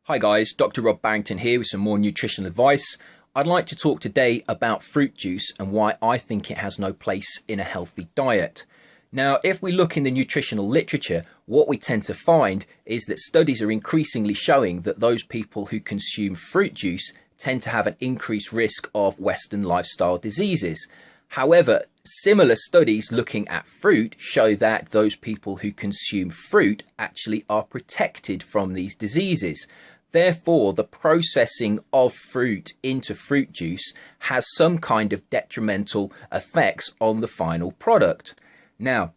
Hi guys, Dr. Rob Barrington here with some more nutritional advice. I'd like to talk today about fruit juice and why I think it has no place in a healthy diet. Now, if we look in the nutritional literature, what we tend to find is that studies are increasingly showing that those people who consume fruit juice tend to have an increased risk of Western lifestyle diseases. However, similar studies looking at fruit show that those people who consume fruit actually are protected from these diseases. Therefore, the processing of fruit into fruit juice has some kind of detrimental effects on the final product. Now,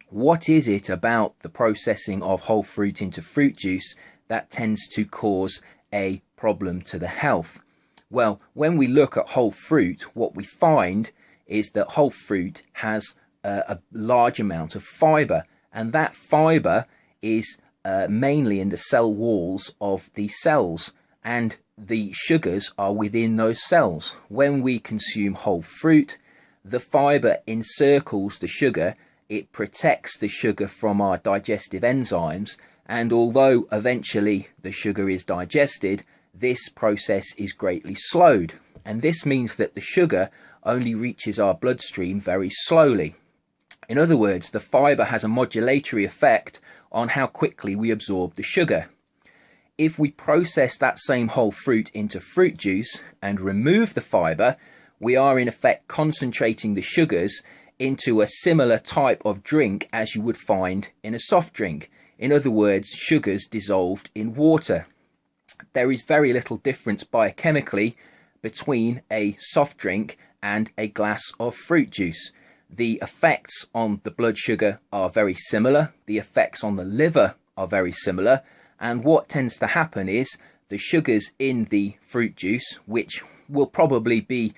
what is it about the processing of whole fruit into fruit juice that tends to cause a problem to the health? Well, when we look at whole fruit, what we find is that whole fruit has a large amount of fiber, and that fiber is mainly in the cell walls of the cells, and the sugars are within those cells. When we consume whole fruit, the fiber encircles the sugar, it protects the sugar from our digestive enzymes, and although eventually the sugar is digested, this process is greatly slowed, and this means that the sugar only reaches our bloodstream very slowly. In other words, the fiber has a modulatory effect on how quickly we absorb the sugar. If we process that same whole fruit into fruit juice and remove the fiber, we are in effect concentrating the sugars into a similar type of drink as you would find in a soft drink. In other words, sugars dissolved in water. There is very little difference biochemically between a soft drink and a glass of fruit juice. The effects on the blood sugar are very similar. The effects on the liver are very similar. And what tends to happen is the sugars in the fruit juice, which will probably be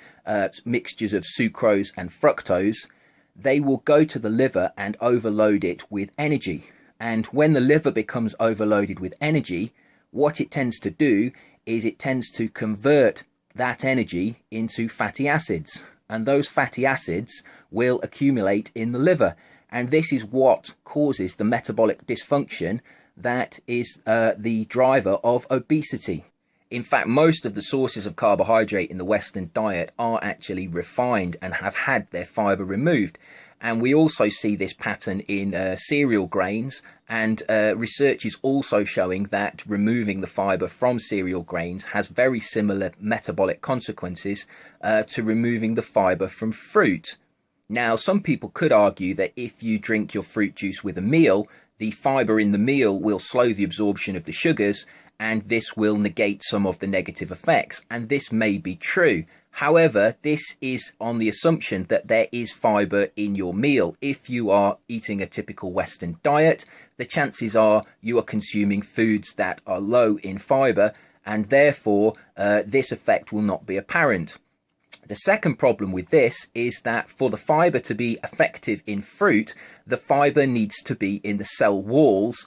mixtures of sucrose and fructose, they will go to the liver and overload it with energy. And when the liver becomes overloaded with energy, what it tends to do is it tends to convert that energy into fatty acids, and those fatty acids will accumulate in the liver, and this is what causes the metabolic dysfunction that is the driver of obesity. In fact, most of the sources of carbohydrate in the Western diet are actually refined and have had their fiber removed. And we also see this pattern in cereal grains, and research is also showing that removing the fiber from cereal grains has very similar metabolic consequences to removing the fiber from fruit. Now, some people could argue that if you drink your fruit juice with a meal, the fiber in the meal will slow the absorption of the sugars, and this will negate some of the negative effects, and this may be true. However, this is on the assumption that there is fiber in your meal. If you are eating a typical Western diet, the chances are you are consuming foods that are low in fiber, and therefore this effect will not be apparent. The second problem with this is that for the fiber to be effective in fruit, the fiber needs to be in the cell walls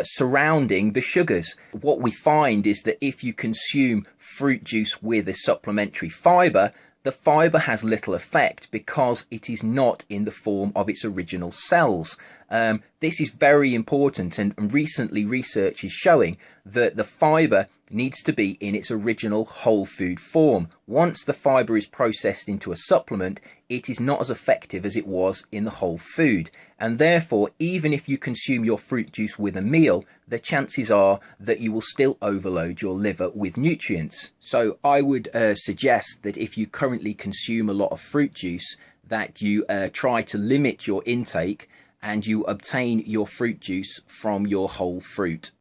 surrounding the sugars. What we find is that if you consume fruit juice with a supplementary fiber, the fiber has little effect because it is not in the form of its original cells. This is very important, and recently research is showing that the fiber needs to be in its original whole food form. Once the fiber is processed into a supplement, it is not as effective as it was in the whole food. And therefore, even if you consume your fruit juice with a meal, the chances are that you will still overload your liver with nutrients. So I would suggest that if you currently consume a lot of fruit juice, that you try to limit your intake and you obtain your fruit juice from your whole fruit.